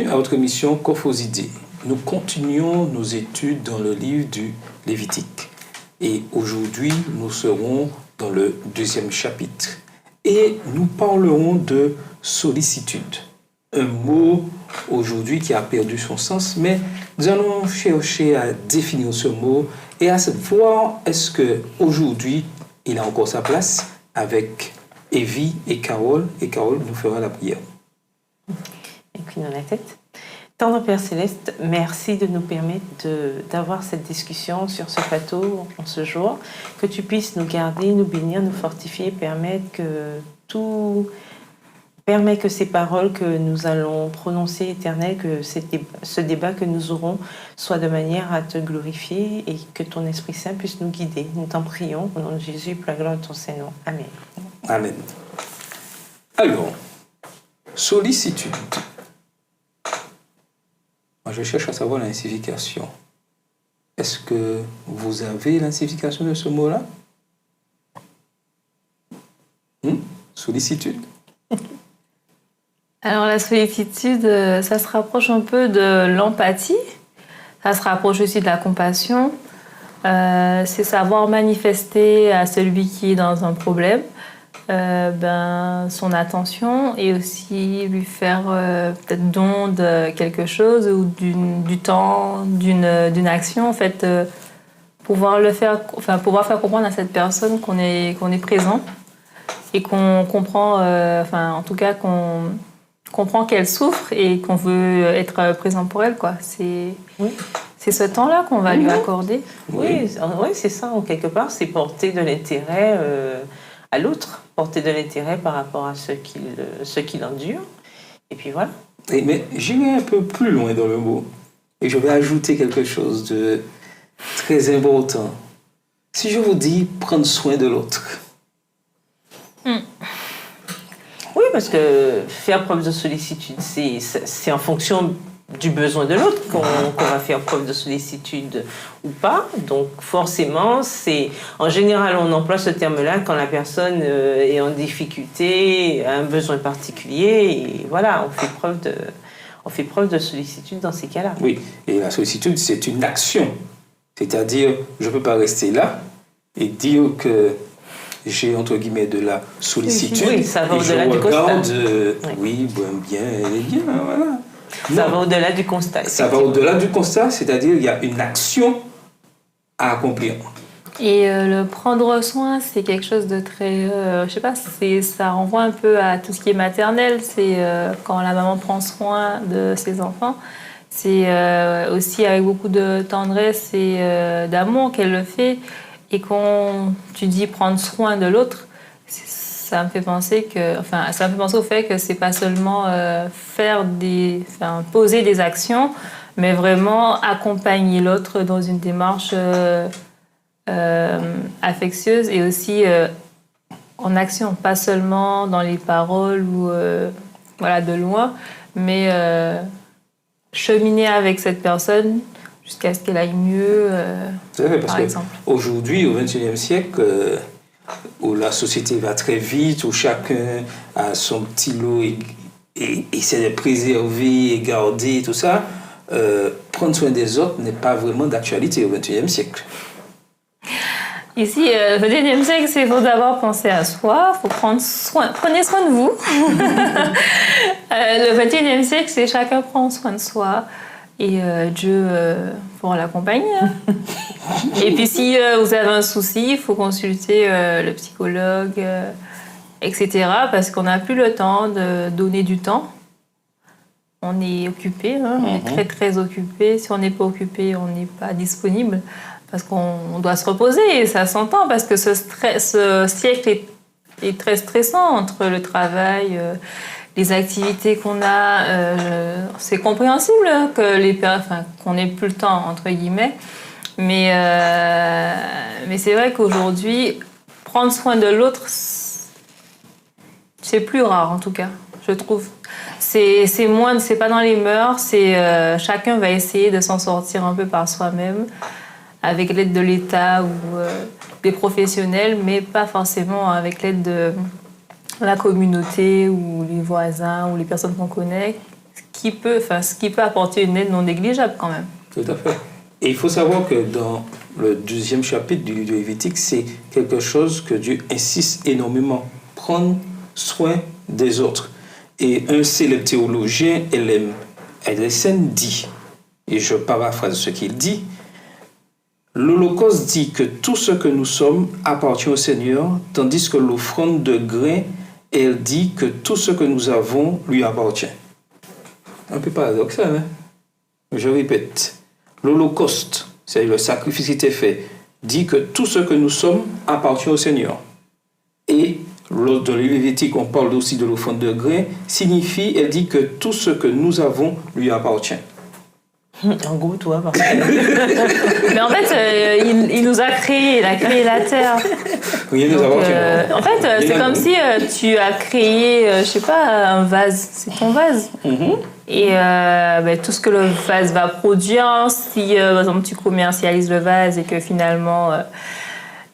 à votre émission Cophosidée. Nous continuons nos études dans le livre du Lévitique. Et aujourd'hui, nous serons dans le 2e chapitre. Et nous parlerons de sollicitude. Un mot aujourd'hui qui a perdu son sens, mais nous allons chercher à définir ce mot et à voir est-ce qu'aujourd'hui, il a encore sa place avec Evie et Carole. Et Carole nous fera la prière. Inclinons la tête. Tendre Père Céleste, merci de nous permettre d'avoir cette discussion sur ce plateau en ce jour. Que tu puisses nous garder, nous bénir, nous fortifier, permettre que ces paroles que nous allons prononcer, Éternel, que ce débat que nous aurons soit de manière à te glorifier et que ton Esprit Saint puisse nous guider. Nous t'en prions, au nom de Jésus, pour la gloire de ton Saint-Nom. Amen. Amen. Alors, sollicitude. Moi, je cherche à savoir la signification. Est-ce que vous avez la signification de ce mot-là? Sollicitude. Alors la sollicitude, ça se rapproche un peu de l'empathie, ça se rapproche aussi de la compassion. C'est savoir manifester à celui qui est dans un problème son attention et aussi lui faire peut-être don de quelque chose ou du temps, d'une action en fait, pouvoir faire comprendre à cette personne qu'on est présent et qu'on comprend, en tout cas qu'on comprend qu'elle souffre et qu'on veut être présent pour elle, quoi. C'est ce temps-là qu'on va lui accorder. Oui, c'est ça, en quelque part, c'est porter de l'intérêt à l'autre, porter de l'intérêt par rapport à ce qu'il endure. Et puis voilà. Mais j'irai un peu plus loin dans le mot et je vais ajouter quelque chose de très important. Si je vous dis prendre soin de l'autre. Oui, parce que faire preuve de sollicitude, c'est en fonction du besoin de l'autre qu'on va faire preuve de sollicitude ou pas. Donc forcément, en général, on emploie ce terme-là quand la personne est en difficulté, a un besoin particulier, et voilà, on fait preuve de sollicitude dans ces cas-là. Oui, et la sollicitude, c'est une action. C'est-à-dire, je ne peux pas rester là et dire que j'ai, entre guillemets, de la sollicitude. Oui, ça va au-delà du constat. Oui, bien, elle est bien, voilà. Ça va au-delà du constat. Ça va au-delà du constat, c'est-à-dire qu'il y a une action à accomplir. Et le prendre soin, c'est quelque chose de très... je sais pas, ça renvoie un peu à tout ce qui est maternel. C'est quand la maman prend soin de ses enfants. C'est aussi avec beaucoup de tendresse et d'amour qu'elle le fait. Et quand tu dis prendre soin de l'autre, ça me fait penser au fait que c'est pas seulement poser des actions, mais vraiment accompagner l'autre dans une démarche affectueuse et aussi en action, pas seulement dans les paroles ou de loin, mais cheminer avec cette personne jusqu'à ce qu'elle aille mieux, par exemple. Aujourd'hui, au XXIe siècle, où la société va très vite, où chacun a son petit lot et essaie de préserver et garder tout ça, prendre soin des autres n'est pas vraiment d'actualité au XXIe siècle. Ici, le XXIe siècle, il faut d'abord penser à soi, il faut prendre soin. Prenez soin de vous. Le XXIe siècle, c'est chacun prend soin de soi. Et Dieu pourra l'accompagner. Et puis si vous avez un souci, il faut consulter le psychologue, etc. Parce qu'on n'a plus le temps de donner du temps. On est occupé, on est très très occupé. Si on n'est pas occupé, on n'est pas disponible. Parce qu'on doit se reposer et ça s'entend. Parce que ce siècle est très stressant entre le travail... les activités qu'on a, c'est compréhensible qu'on n'ait plus le temps, entre guillemets. Mais c'est vrai qu'aujourd'hui, prendre soin de l'autre, c'est plus rare, en tout cas, je trouve. C'est pas dans les mœurs, chacun va essayer de s'en sortir un peu par soi-même, avec l'aide de l'État ou des professionnels, mais pas forcément avec l'aide de la communauté ou les voisins ou les personnes qu'on connaît, qui peut apporter une aide non négligeable quand même. Tout à fait. Et il faut savoir que dans le 2e chapitre du livre de Lévitique, c'est quelque chose que Dieu insiste énormément. Prendre soin des autres. Et un célèbre théologien, L.M. Ellison, dit, et je paraphrase ce qu'il dit, l'Holocauste dit que tout ce que nous sommes appartient au Seigneur, tandis que l'offrande de grains, elle dit que tout ce que nous avons lui appartient. Un peu paradoxal, hein? Je répète, l'Holocauste, c'est-à-dire le sacrifice qui était fait, dit que tout ce que nous sommes appartient au Seigneur. Et lors de Lévitique, on parle aussi de l'offrande de grains, signifie, elle dit que tout ce que nous avons lui appartient. En gros, toi, parce que... Mais en fait, il nous a créé, il a créé la terre. Rien nous appartient. En fait, c'est comme si tu as créé, je sais pas, un vase. C'est ton vase. Et tout ce que le vase va produire, si par exemple tu commercialises le vase et que finalement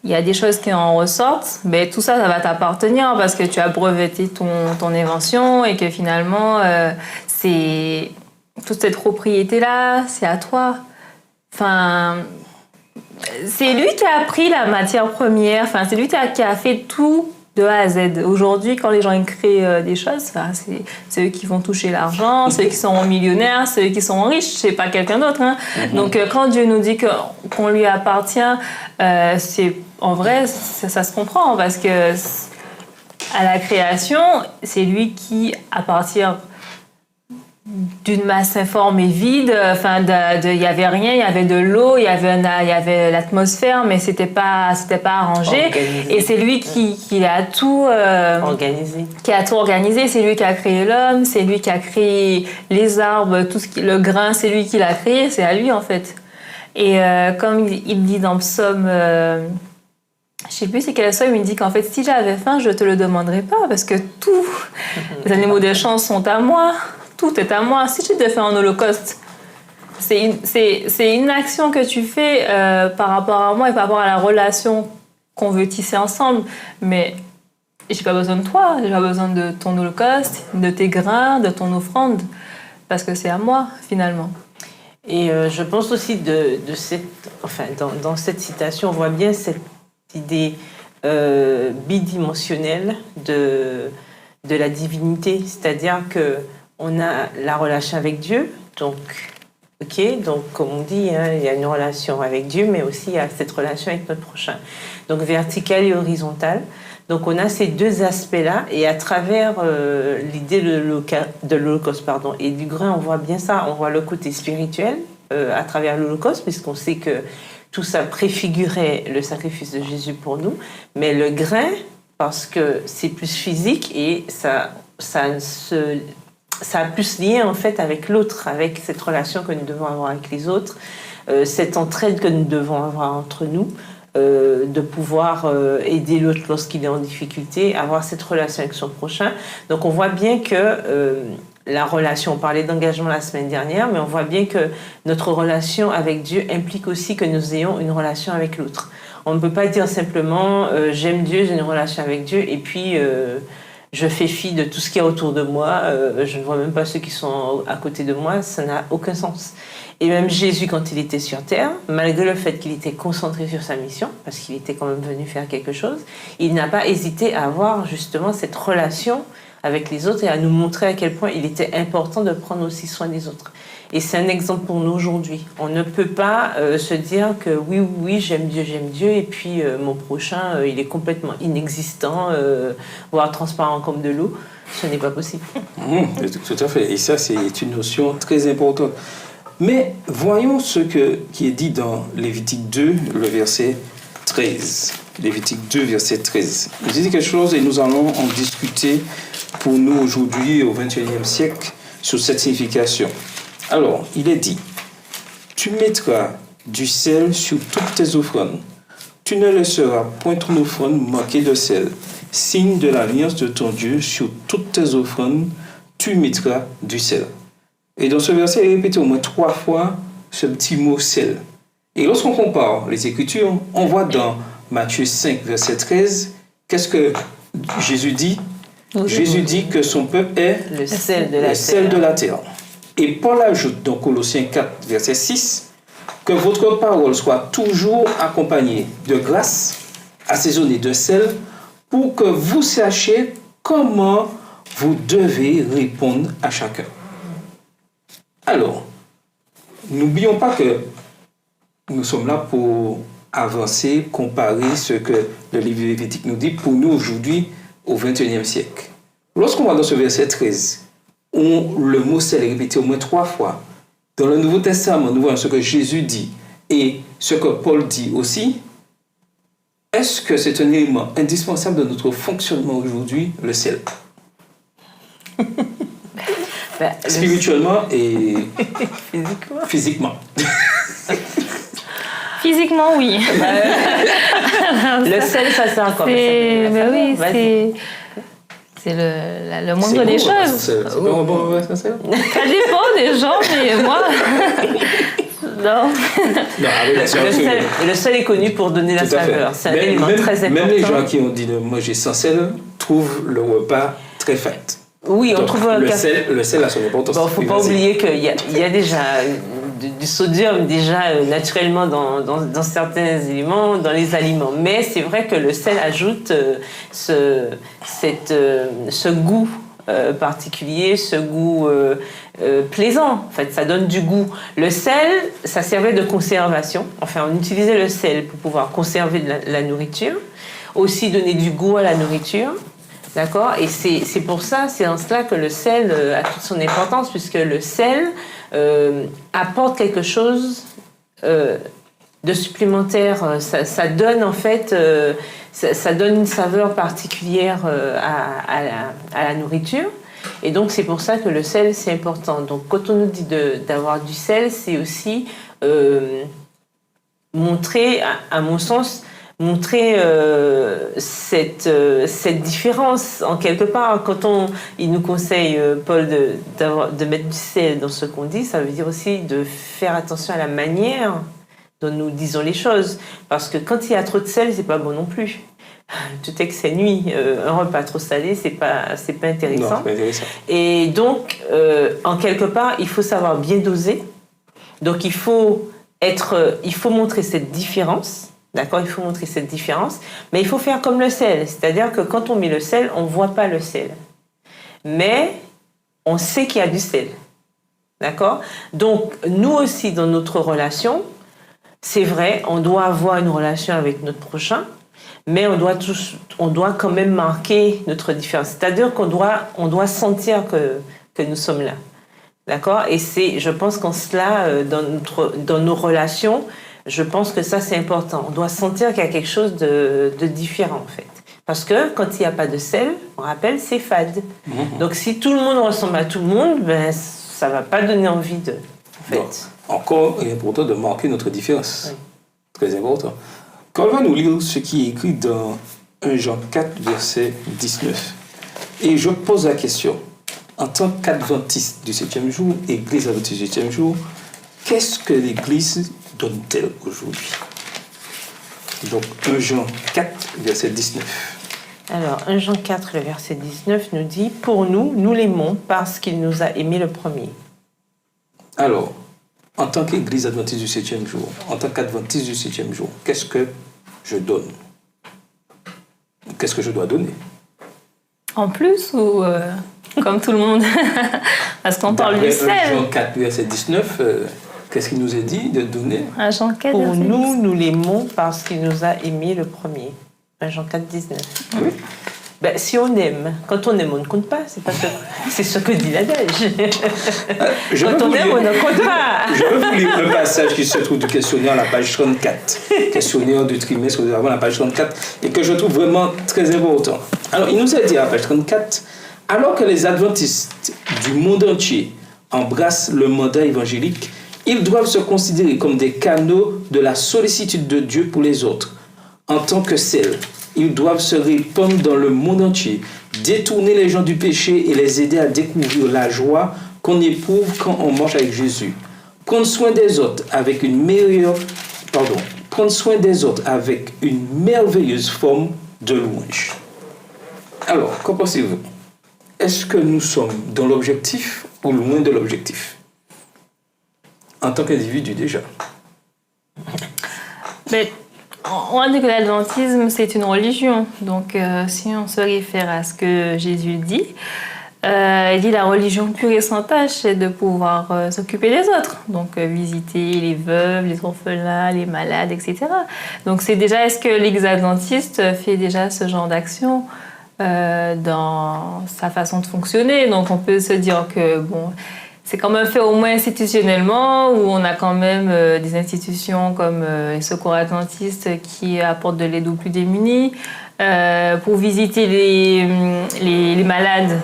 il y a des choses qui en ressortent, tout ça, ça va t'appartenir parce que tu as breveté ton invention et que finalement c'est toute cette propriété-là, c'est à toi. Enfin, c'est lui qui a pris la matière première, enfin, c'est lui qui a fait tout de A à Z. Aujourd'hui, quand les gens créent des choses, c'est eux qui vont toucher l'argent, c'est eux qui sont millionnaires, c'est eux qui sont riches, c'est pas quelqu'un d'autre. Hein. Donc, quand Dieu nous dit qu'on lui appartient, c'est en vrai, ça se comprend parce que à la création, c'est lui qui, à partir d'une masse informe et vide, enfin, il y avait rien, il y avait de l'eau, il y avait l'atmosphère, mais c'était pas arrangé. Organisé. Et c'est lui qui a tout organisé. Qui a tout organisé. C'est lui qui a créé l'homme, c'est lui qui a créé les arbres, le grain, c'est lui qui l'a créé, c'est à lui en fait. Et comme il dit dans Psaume, je sais plus c'est quel psaume, il dit qu'en fait si j'avais faim, je te le demanderais pas parce que tous les animaux des champs sont à moi. Tout est à moi. Si tu te fais un holocauste, c'est une action que tu fais par rapport à moi et par rapport à la relation qu'on veut tisser ensemble. Mais j'ai pas besoin de toi, j'ai pas besoin de ton holocauste, de tes grains, de ton offrande, parce que c'est à moi finalement. Et je pense aussi dans cette citation, on voit bien cette idée bidimensionnelle de la divinité, c'est-à-dire que on a la relation avec Dieu, donc comme on dit, hein, il y a une relation avec Dieu, mais aussi il y a cette relation avec notre prochain. Donc verticale et horizontale. Donc on a ces deux aspects-là, et à travers l'idée de l'Holocauste et du grain, on voit bien ça, on voit le côté spirituel à travers l'Holocauste, puisqu'on sait que tout ça préfigurait le sacrifice de Jésus pour nous, mais le grain, parce que c'est plus physique et ça a plus lien en fait avec l'autre, avec cette relation que nous devons avoir avec les autres, cette entraide que nous devons avoir entre nous, de pouvoir aider l'autre lorsqu'il est en difficulté, avoir cette relation avec son prochain. Donc on voit bien que la relation, on parlait d'engagement la semaine dernière, mais on voit bien que notre relation avec Dieu implique aussi que nous ayons une relation avec l'autre. On ne peut pas dire simplement j'aime Dieu, j'ai une relation avec Dieu, et puis je fais fi de tout ce qu'il y a autour de moi, je ne vois même pas ceux qui sont à côté de moi, ça n'a aucun sens. Et même Jésus, quand il était sur terre, malgré le fait qu'il était concentré sur sa mission, parce qu'il était quand même venu faire quelque chose, il n'a pas hésité à avoir justement cette relation avec les autres et à nous montrer à quel point il était important de prendre aussi soin des autres. Et c'est un exemple pour nous aujourd'hui. On ne peut pas se dire que oui, j'aime Dieu, et puis mon prochain, il est complètement inexistant, voire transparent comme de l'eau. Ce n'est pas possible. Tout à fait. Et ça, c'est une notion très importante. Mais voyons qui est dit dans Lévitique 2, le verset 13. Lévitique 2, verset 13. Il dit quelque chose et nous allons en discuter pour nous aujourd'hui, au XXIe siècle, sur cette signification. Alors, il est dit, « Tu mettras du sel sur toutes tes offrandes. Tu ne laisseras point ton offrande manquer de sel. Signe de l'alliance de ton Dieu, sur toutes tes offrandes, tu mettras du sel. » Et dans ce verset, il est répété au moins 3 fois ce petit mot « sel ». Et lorsqu'on compare les Écritures, on voit dans Matthieu 5, verset 13, qu'est-ce que Jésus dit ? Jésus dit que son peuple est le sel de la terre. De la terre. Et Paul ajoute dans Colossiens 4, verset 6, que votre parole soit toujours accompagnée de grâce, assaisonnée de sel, pour que vous sachiez comment vous devez répondre à chacun. Alors, n'oublions pas que nous sommes là pour avancer, comparer ce que le livre Lévitique nous dit pour nous aujourd'hui au XXIe siècle. Lorsqu'on va dans ce verset 13, le mot sel est répété au moins 3 fois. Dans le Nouveau Testament, nous voyons ce que Jésus dit et ce que Paul dit aussi. Est-ce que c'est un élément indispensable de notre fonctionnement aujourd'hui, le sel? Spirituellement et physiquement. Physiquement, oui. Le sel, ça sert à quoi? C'est le moindre des choses. C'est bon, Ça dépend des gens, mais moi... non. Le sel est connu pour donner la saveur. C'est un élément très important. Même les gens qui ont dit « moi j'ai sans sel » trouvent le repas très fat. Oui, on trouve le sel a son importance. Il ne faut pas oublier qu'il y a déjà du sodium déjà naturellement dans certains éléments, dans les aliments. Mais c'est vrai que le sel ajoute ce goût particulier, ce goût plaisant. En fait, ça donne du goût. Le sel, ça servait de conservation. Enfin, on utilisait le sel pour pouvoir conserver la nourriture, aussi donner du goût à la nourriture. D'accord? Et c'est pour ça, c'est en cela que le sel a toute son importance, puisque le sel apporte quelque chose de supplémentaire. Ça donne en fait, ça donne une saveur particulière à la nourriture. Et donc c'est pour ça que le sel c'est important. Donc quand on nous dit d'avoir du sel, c'est aussi montrer, à mon sens, montrer cette différence en quelque part. Quand il nous conseille, Paul, de mettre du sel dans ce qu'on dit, ça veut dire aussi de faire attention à la manière dont nous disons les choses. Parce que quand il y a trop de sel, c'est pas bon non plus. Tout excès nuit. Un repas trop salé, c'est pas intéressant. Non, c'est pas intéressant. Et donc, en quelque part, il faut savoir bien doser. Donc, il faut montrer cette différence. D'accord, il faut montrer cette différence, mais il faut faire comme le sel, c'est-à-dire que quand on met le sel, on ne voit pas le sel, mais on sait qu'il y a du sel. D'accord? Donc, nous aussi, dans notre relation, c'est vrai, on doit avoir une relation avec notre prochain, mais on doit quand même marquer notre différence, c'est-à-dire qu'on doit sentir que nous sommes là. D'accord? Et je pense qu'en cela, dans nos relations, je pense que ça, c'est important. On doit sentir qu'il y a quelque chose de différent, en fait. Parce que quand il n'y a pas de sel, on rappelle, c'est fade. Mmh. Donc, si tout le monde ressemble à tout le monde, ça ne va pas donner envie de... En fait. Donc, encore, il est important de marquer notre différence. Oui. Très important. Quand on va nous lire ce qui est écrit dans 1 Jean 4, verset 19, et je pose la question, en tant qu'adventiste du 7e jour, Église adventiste du 7e jour, qu'est-ce que l'Église donne-t-elle aujourd'hui? Donc 1 Jean 4, verset 19. Alors 1 Jean 4, le verset 19 nous dit « Pour nous, nous l'aimons parce qu'il nous a aimés le premier. » Alors, en tant qu'Église adventiste du 7e jour, en tant qu'adventiste du 7e jour, qu'est-ce que je donne? Qu'est-ce que je dois donner? En plus ou comme tout le monde? Parce qu'on parle du sel. 1 Jean 4, verset 19... Qu'est-ce qu'il nous est dit de donner? 1 Jean 4, pour nous, nous l'aimons parce qu'il nous a aimés le premier. 1 Jean 4, 19. Oui. Si on aime, quand on aime, on ne compte pas. C'est ce que dit l'adage. Quand on aime, on ne compte pas. Je vais vous lire un passage qui se trouve du questionnaire à la page 34. Questionnaire du trimestre, vous avez la page 34, et que je trouve vraiment très important. Alors, il nous est dit à la page 34, alors que les adventistes du monde entier embrassent le mandat évangélique, ils doivent se considérer comme des canaux de la sollicitude de Dieu pour les autres. En tant que sel, ils doivent se répandre dans le monde entier, détourner les gens du péché et les aider à découvrir la joie qu'on éprouve quand on marche avec Jésus. Prendre soin des autres avec une merveilleuse forme de louange. Alors, qu'en pensez-vous? Est-ce que nous sommes dans l'objectif ou loin de l'objectif? en tant qu'individu déjà. Mais on dit que l'adventisme, c'est une religion. Donc, si on se réfère à ce que Jésus dit, il dit la religion pure et sans tâche, c'est de pouvoir s'occuper des autres. Donc, visiter les veuves, les orphelins, les malades, etc. Donc, c'est déjà, est-ce que l'Église adventiste fait déjà ce genre d'action dans sa façon de fonctionner? Donc, on peut se dire que, bon, c'est quand même fait au moins institutionnellement, où on a quand même des institutions comme les secours adventistes qui apportent de l'aide aux plus démunis, pour visiter les malades.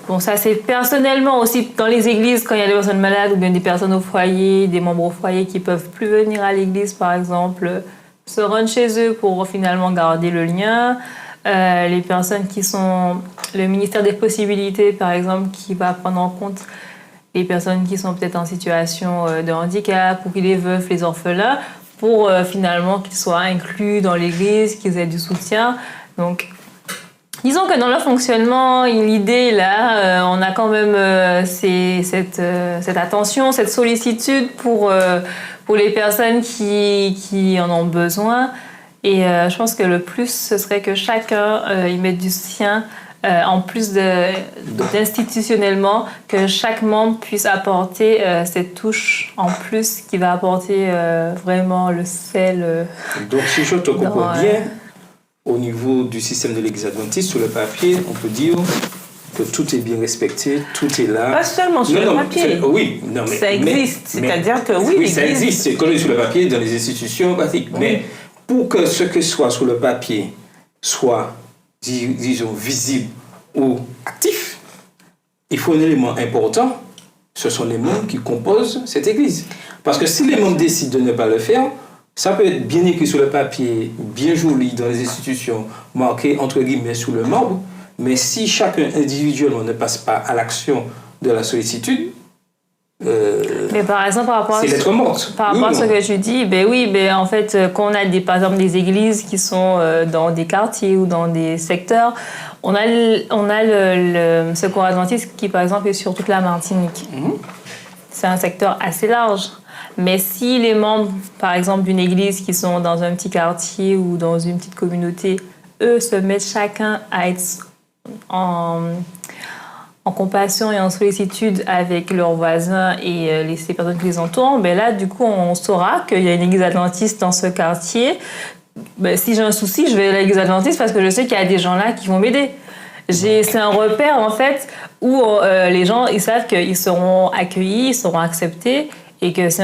Bon, ça c'est personnellement aussi dans les églises, quand il y a des personnes malades ou bien des personnes au foyer, des membres au foyer qui peuvent plus venir à l'église par exemple, se rendre chez eux pour finalement garder le lien. Les personnes qui sont... Le ministère des possibilités par exemple, qui va prendre en compte les personnes qui sont peut-être en situation de handicap, ou les veufs, les orphelins, pour finalement qu'ils soient inclus dans l'église, qu'ils aient du soutien. Donc, disons que dans le fonctionnement, l'idée là, on a quand même cette attention, cette sollicitude pour les personnes qui en ont besoin. Et je pense que le plus, ce serait que chacun y mette du sien, en plus d'institutionnellement, que chaque membre puisse apporter cette touche en plus qui va apporter vraiment le sel. Donc, si je te comprends bien, au niveau du système de l'Église adventiste, sur le papier, on peut dire que tout est bien respecté, tout est là. Pas seulement sur le papier. Oui, non, mais... Ça existe, c'est-à-dire que oui, oui, ça existe, c'est collé sur le papier dans les institutions pratiques. Oui. Mais pour que ce que soit sur le papier soit, disons, visible ou actif, il faut un élément important, ce sont les membres qui composent cette Église. Parce que si les membres décident de ne pas le faire, ça peut être bien écrit sur le papier, bien joli dans les institutions, marqué entre guillemets sous le marbre, mais si chacun individuellement ne passe pas à l'action de la sollicitude, mais par exemple, par rapport c'est lettre morte. Par rapport à ce que tu dis, ben oui, ben en fait, quand on a par exemple des églises qui sont dans des quartiers ou dans des secteurs, on a le secours adventiste qui, par exemple, est sur toute la Martinique. C'est un secteur assez large. Mais si les membres, par exemple, d'une église qui sont dans un petit quartier ou dans une petite communauté, eux se mettent chacun à être en compassion et en sollicitude avec leurs voisins et les personnes qui les entourent, ben là, du coup, on saura qu'il y a une église adventiste dans ce quartier. Ben, si j'ai un souci, je vais à l'église adventiste parce que je sais qu'il y a des gens là qui vont m'aider. C'est un repère, en fait, où les gens, ils savent qu'ils seront accueillis, ils seront acceptés. Et que c'est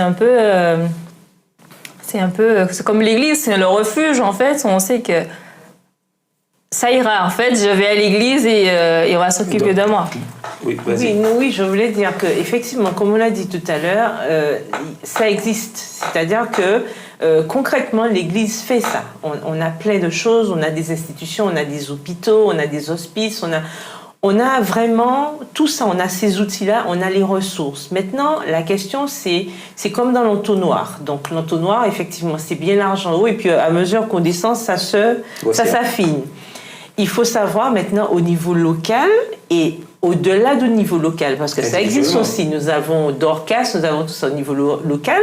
comme l'église, c'est le refuge en fait. On sait que ça ira. En fait, je vais à l'église et on va s'occuper de moi. Oui, vas-y. Oui, je voulais dire que effectivement, comme on l'a dit tout à l'heure, ça existe. C'est-à-dire que concrètement, l'église fait ça. On a plein de choses. On a des institutions, on a des hôpitaux, on a des hospices, on a vraiment tout ça, on a ces outils-là, on a les ressources. Maintenant, la question, c'est comme dans l'entonnoir. Donc, l'entonnoir, effectivement, c'est bien large en haut, et puis à mesure qu'on descend, ça s'affine. Il faut savoir maintenant au niveau local et au-delà du niveau local, parce que ça existe aussi. Nous avons Dorcas, nous avons tout ça au niveau local.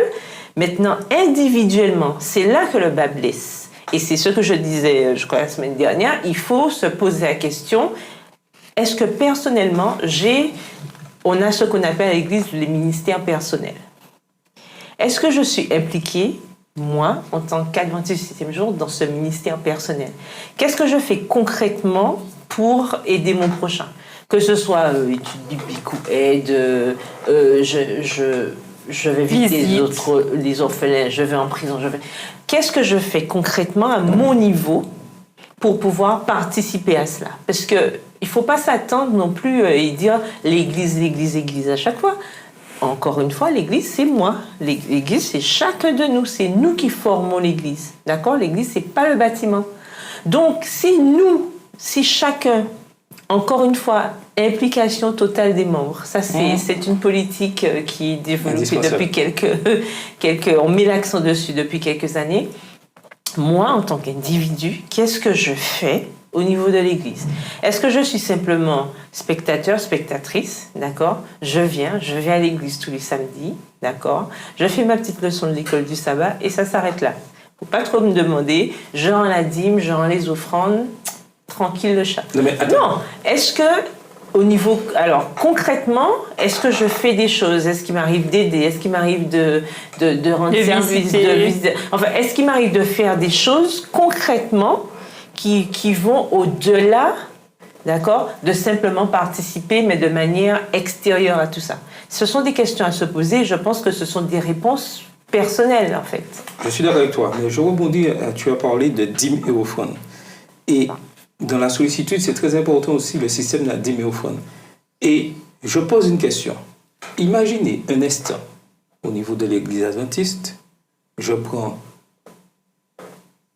Maintenant, individuellement, c'est là que le bas blesse. Et c'est ce que je disais, je crois, la semaine dernière, il faut se poser la question... Est-ce que personnellement, on a ce qu'on appelle à l'Église les ministères personnels. Est-ce que je suis impliquée, moi, en tant qu'adventiste du 7e jour, dans ce ministère personnel? Qu'est-ce que je fais concrètement pour aider mon prochain? Que ce soit études bibliques ou aide, je vais visiter les orphelins, je vais en prison. Qu'est-ce que je fais concrètement à mon niveau pour pouvoir participer à cela? Parce que il ne faut pas s'attendre non plus et dire l'église à chaque fois. Encore une fois, l'église, c'est moi. L'église, c'est chacun de nous. C'est nous qui formons l'église. D'accord? L'église, ce n'est pas le bâtiment. Donc, si chacun, encore une fois, implication totale des membres, ça, c'est une politique qui est développée depuis on met l'accent dessus depuis quelques années. Moi, en tant qu'individu, qu'est-ce que je fais au niveau de l'église? Est-ce que je suis simplement spectateur, spectatrice, d'accord? Je vais à l'église tous les samedis, d'accord? Je fais ma petite leçon de l'école du sabbat et ça s'arrête là. Faut pas trop me demander, je rends la dîme, je rends les offrandes, tranquille le chat. Non, mais attends. Non, est-ce que au niveau, alors concrètement, est-ce que je fais des choses? Est-ce qu'il m'arrive d'aider? Est-ce qu'il m'arrive de rendre service? Enfin, est-ce qu'il m'arrive de faire des choses concrètement qui vont au-delà, d'accord, de simplement participer, mais de manière extérieure à tout ça? Ce sont des questions à se poser. Je pense que ce sont des réponses personnelles, en fait. Je suis d'accord avec toi, mais je rebondis, tu as parlé de dîme et offrande. Et dans la sollicitude, c'est très important aussi le système de la dîme et offrande. Et je pose une question. Imaginez un instant, au niveau de l'église adventiste, je prends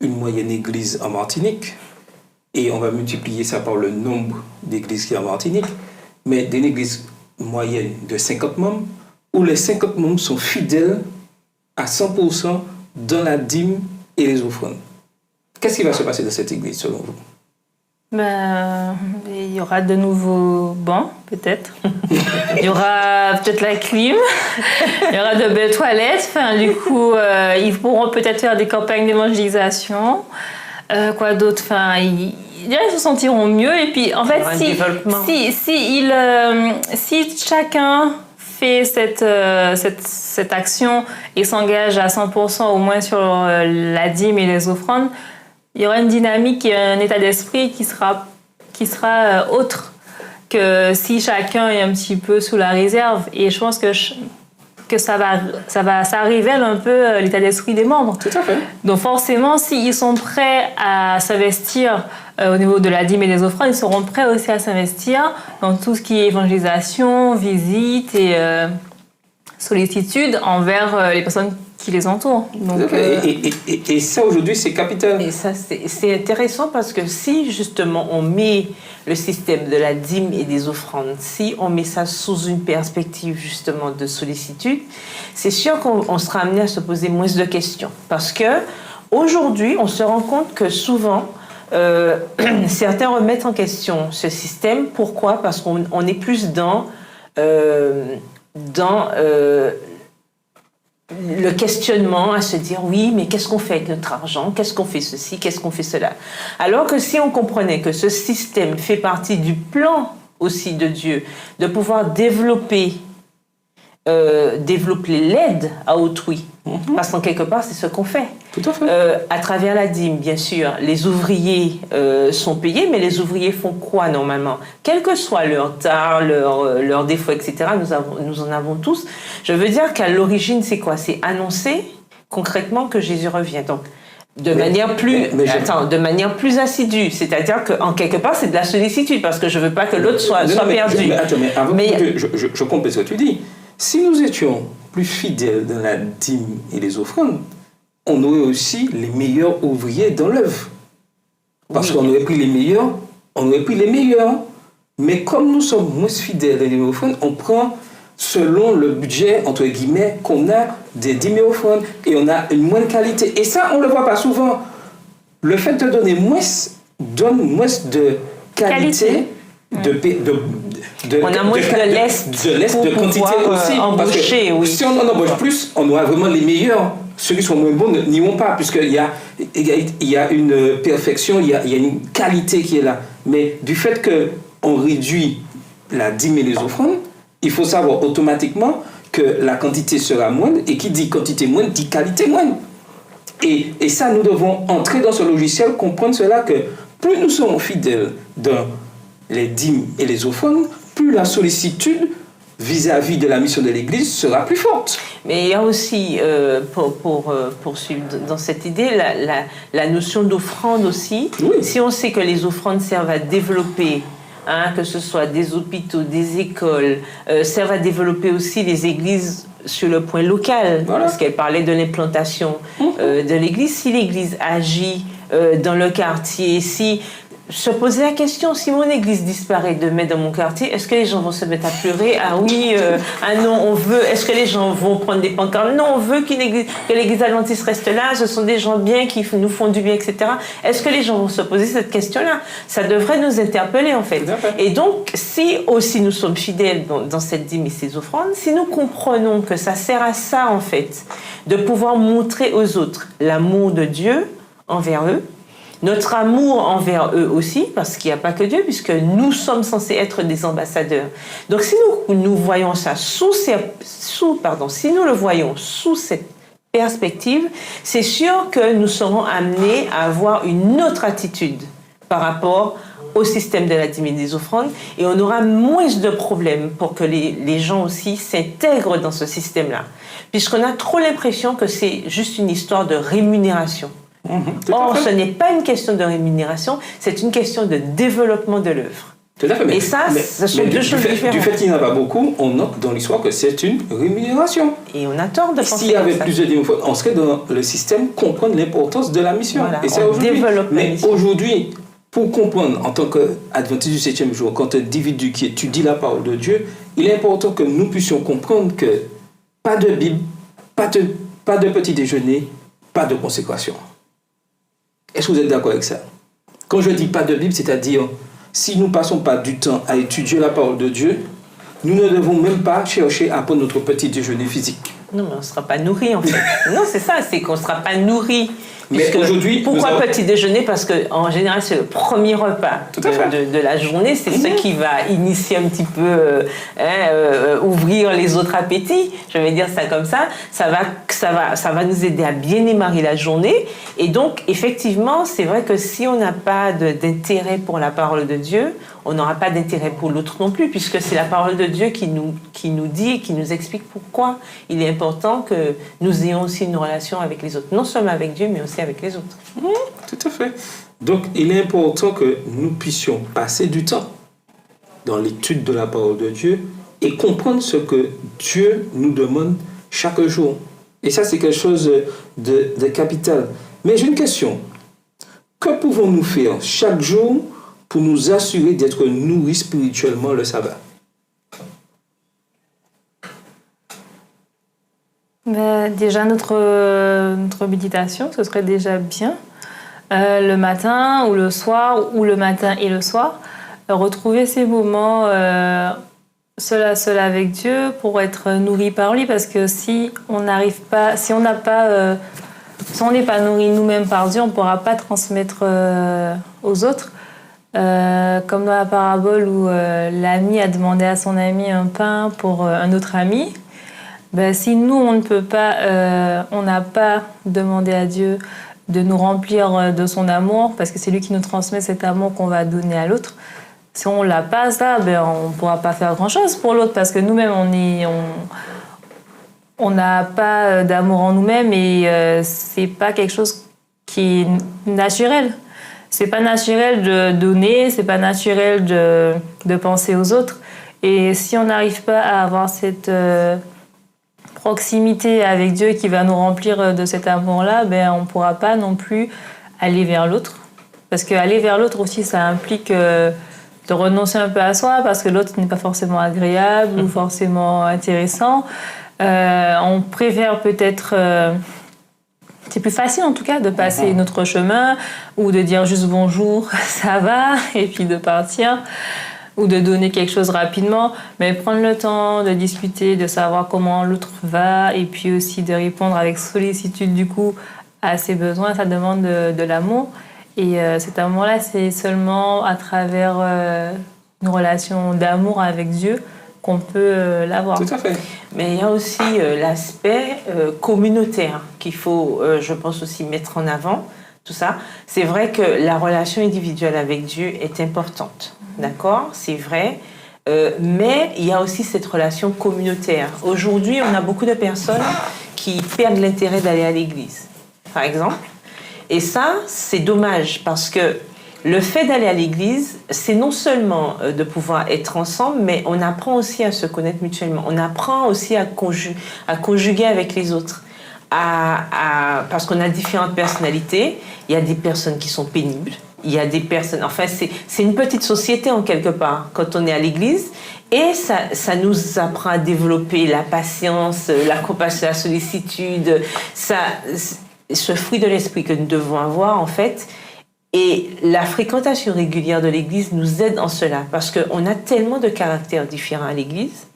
une moyenne église en Martinique, et on va multiplier ça par le nombre d'églises qu'il y a en Martinique, mais d'une église moyenne de 50 membres, où les 50 membres sont fidèles à 100% dans la dîme et les offrandes. Qu'est-ce qui va se passer dans cette église, selon vous? Ben, il y aura de nouveaux bancs, peut-être. Il y aura peut-être la clim. Il y aura de belles toilettes. Enfin, du coup, ils pourront peut-être faire des campagnes d'évangélisation. Quoi d'autre? Enfin, ils se sentiront mieux. Et puis, en fait, si chacun fait cette action et s'engage à 100% au moins sur la dîme et les offrandes, il y aura une dynamique et un état d'esprit qui sera autre que si chacun est un petit peu sous la réserve. Et je pense que ça révèle un peu l'état d'esprit des membres. Tout à fait. Donc forcément, s'ils sont prêts à s'investir au niveau de la dîme et des offrandes, ils seront prêts aussi à s'investir dans tout ce qui est évangélisation, visite et sollicitude envers les personnes qui les entourent. Donc, et ça, aujourd'hui, c'est capital. Et ça, c'est intéressant parce que si, justement, on met le système de la dîme et des offrandes, si on met ça sous une perspective, justement, de sollicitude, c'est sûr qu'on sera amené à se poser moins de questions. Parce que aujourd'hui, on se rend compte que souvent, certains remettent en question ce système. Pourquoi? Parce qu'on est plus dans le questionnement, à se dire oui, mais qu'est-ce qu'on fait avec notre argent? Qu'est-ce qu'on fait ceci? Qu'est-ce qu'on fait cela? Alors que si on comprenait que ce système fait partie du plan aussi de Dieu, de pouvoir développer l'aide à autrui, parce qu'en quelque part, c'est ce qu'on fait. Tout à fait. À travers la dîme, bien sûr, les ouvriers sont payés, mais les ouvriers font quoi normalement? Quel que soit leur tard, leur défaut, etc., nous en avons tous. Je veux dire qu'à l'origine, c'est quoi? C'est annoncer concrètement que Jésus revient. Donc, de manière plus assidue. C'est-à-dire qu'en quelque part, c'est de la sollicitude, parce que je ne veux pas que l'autre soit perdu. Mais avant je complète ce que tu dis. Si nous étions plus fidèles dans la dîme et les offrandes, on aurait aussi les meilleurs ouvriers dans l'œuvre. Parce qu'on aurait pris les meilleurs, on aurait pris les meilleurs. Mais comme nous sommes moins fidèles dans les offrandes, on prend selon le budget, entre guillemets, qu'on a des dîmes et offrandes. Et on a une moindre qualité. Et ça, on ne le voit pas souvent. Le fait de donner moins, donne moins de qualité. On a moins de l'est de quantité aussi. Embaucher, parce que si on en embauche plus, on aura vraiment les meilleurs. Ceux qui sont moins bons n'y vont pas, puisqu'il y a une perfection, il y a une qualité qui est là. Mais du fait qu'on réduit la dîme et les offrandes, il faut savoir automatiquement que la quantité sera moindre, et qui dit quantité moindre dit qualité moindre. Et ça, nous devons entrer dans ce logiciel, comprendre cela, que plus nous serons fidèles dans les dîmes et les offrandes, plus la sollicitude vis-à-vis de la mission de l'Église sera plus forte. Mais il y a aussi, pour poursuivre dans cette idée, la notion d'offrande aussi. Oui. Si on sait que les offrandes servent à développer, que ce soit des hôpitaux, des écoles, servent à développer aussi les églises sur le point local, voilà. Parce qu'elle parlait de l'implantation de l'Église. Si l'Église agit dans le quartier, si se poser la question, si mon église disparaît demain dans mon quartier, est-ce que les gens vont se mettre à pleurer? Ah oui, ah non, on veut. Est-ce que les gens vont prendre des pancartes? Non, on veut que l'église adventiste reste là, ce sont des gens bien qui nous font du bien, etc. Est-ce que les gens vont se poser cette question-là? Ça devrait nous interpeller, en fait. Et donc, si aussi nous sommes fidèles dans cette dîme et ces offrandes, si nous comprenons que ça sert à ça, en fait, de pouvoir montrer aux autres l'amour de Dieu envers eux, notre amour envers eux aussi, parce qu'il n'y a pas que Dieu, puisque nous sommes censés être des ambassadeurs. Donc si nous voyons ça si nous le voyons sous cette perspective, c'est sûr que nous serons amenés à avoir une autre attitude par rapport au système de la dîme et des offrandes, et on aura moins de problèmes pour que les gens aussi s'intègrent dans ce système-là, puisqu'on a trop l'impression que c'est juste une histoire de rémunération. Or, ce n'est pas une question de rémunération, c'est une question de développement de l'œuvre. Tout à fait. Et ça, ce sont deux choses différentes. Du fait qu'il n'y en a pas beaucoup, on note dans l'histoire que c'est une rémunération. Et on a tort de penser S'il y avait ça. plus de dîmes, on serait dans le système comprendre l'importance de la mission. Voilà, et c'est on aujourd'hui. développe la Mais mission. aujourd'hui, pour comprendre en tant qu'adventiste du 7e jour, quand un individu qui étudie la parole de Dieu, il est important que nous puissions comprendre que pas de Bible, pas de petit déjeuner, pas de consécration. Est-ce que vous êtes d'accord avec ça? Quand je dis pas de Bible, c'est-à-dire, si nous ne passons pas du temps à étudier la parole de Dieu, nous ne devons même pas chercher à prendre notre petit déjeuner physique. Non, mais on ne sera pas nourri, en fait. Non, c'est ça, c'est qu'on ne sera pas nourri. Mais aujourd'hui, pourquoi petit déjeuner? Parce qu'en général, c'est le premier repas de la journée. C'est ce qui va initier un petit peu, ouvrir les autres appétits. Je vais dire ça comme ça. Ça va nous aider à bien démarrer la journée. Et donc, effectivement, c'est vrai que si on n'a pas d'intérêt pour la parole de Dieu, on n'aura pas d'intérêt pour l'autre non plus, puisque c'est la parole de Dieu qui nous dit et qui nous explique pourquoi il est important que nous ayons aussi une relation avec les autres. Non seulement avec Dieu, mais aussi avec les autres. Tout à fait. Donc, il est important que nous puissions passer du temps dans l'étude de la parole de Dieu et comprendre ce que Dieu nous demande chaque jour. Et ça, c'est quelque chose de capital. Mais j'ai une question. Que pouvons-nous faire chaque jour pour nous assurer d'être nourris spirituellement le sabbat? Déjà, notre méditation, ce serait déjà bien. Le matin ou le soir, ou le matin et le soir, retrouver ces moments seul à seul avec Dieu pour être nourri par lui. Parce que si on n'est pas nourri nous-mêmes par Dieu, on ne pourra pas transmettre aux autres. Comme dans la parabole où l'ami a demandé à son ami un pain pour un autre ami. Si nous, on n'a pas demandé à Dieu de nous remplir de son amour, parce que c'est lui qui nous transmet cet amour qu'on va donner à l'autre, si on ne l'a pas, ça, on ne pourra pas faire grand-chose pour l'autre, parce que nous-mêmes, on n'a pas d'amour en nous-mêmes et c'est pas quelque chose qui est naturel. C'est pas naturel de donner, c'est pas naturel de penser aux autres. Et si on n'arrive pas à avoir cette proximité avec Dieu qui va nous remplir de cet amour-là, on ne pourra pas non plus aller vers l'autre. Parce qu'aller vers l'autre aussi, ça implique de renoncer un peu à soi, parce que l'autre n'est pas forcément agréable ou forcément intéressant. On préfère peut-être... c'est plus facile en tout cas de passer notre chemin ou de dire juste bonjour, ça va, et puis de partir. Ou de donner quelque chose rapidement, mais prendre le temps de discuter, de savoir comment l'autre va, et puis aussi de répondre avec sollicitude du coup à ses besoins, ça demande de l'amour. Et cet amour-là, c'est seulement à travers une relation d'amour avec Dieu qu'on peut l'avoir. Tout à fait. Mais il y a aussi l'aspect communautaire qu'il faut, je pense, aussi mettre en avant. Tout ça, c'est vrai que la relation individuelle avec Dieu est importante, d'accord, c'est vrai, mais il y a aussi cette relation communautaire. Aujourd'hui, on a beaucoup de personnes qui perdent l'intérêt d'aller à l'église, par exemple, et ça, c'est dommage, parce que le fait d'aller à l'église, c'est non seulement de pouvoir être ensemble, mais on apprend aussi à se connaître mutuellement, on apprend aussi à conjuguer avec les autres. Parce qu'on a différentes personnalités. Il y a des personnes qui sont pénibles, Il y a des personnes, enfin c'est une petite société en quelque part quand on est à l'église, et ça nous apprend à développer la patience, la compassion, la sollicitude, ce fruit de l'esprit que nous devons avoir en fait. Et la fréquentation régulière de l'église nous aide en cela, parce qu'on a tellement de caractères différents à l'église.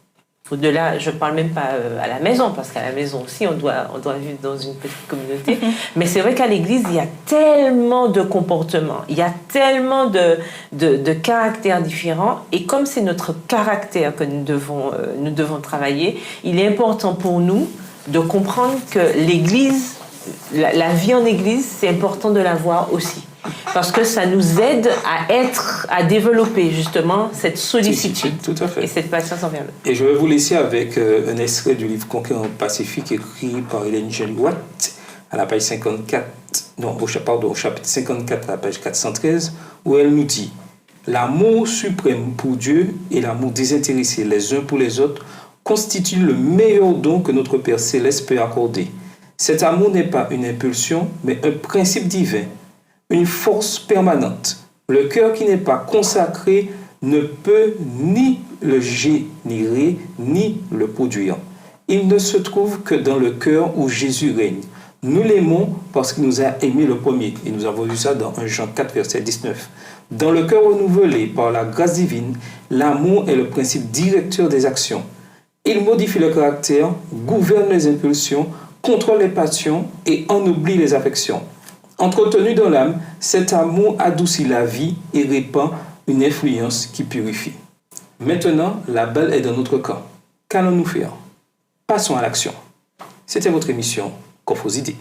Au-delà, je ne parle même pas à la maison, parce qu'à la maison aussi, on doit vivre dans une petite communauté. Mais c'est vrai qu'à l'église, il y a tellement de comportements, il y a tellement de caractères différents. Et comme c'est notre caractère que nous devons travailler, il est important pour nous de comprendre que l'église, la vie en église, c'est important de la voir aussi. Parce que ça nous aide à développer justement cette sollicitude tout à fait. Et cette patience envers l'autre. Et je vais vous laisser avec un extrait du livre Conquérant Pacifique écrit par Ellen G. White à la page 54, au chapitre 54 à la page 413, où elle nous dit « L'amour suprême pour Dieu et l'amour désintéressé les uns pour les autres constituent le meilleur don que notre Père Céleste peut accorder. Cet amour n'est pas une impulsion, mais un principe divin. Une force permanente. Le cœur qui n'est pas consacré ne peut ni le générer, ni le produire. Il ne se trouve que dans le cœur où Jésus règne. Nous l'aimons parce qu'il nous a aimés le premier. Et nous avons vu ça dans 1 Jean 4, verset 19. Dans le cœur renouvelé par la grâce divine, l'amour est le principe directeur des actions. Il modifie le caractère, gouverne les impulsions, contrôle les passions et ennoblit les affections. Entretenu dans l'âme, cet amour adoucit la vie et répand une influence qui purifie. Maintenant, la balle est dans notre camp. Qu'allons-nous faire? Passons à l'action. C'était votre émission Coffre aux idées.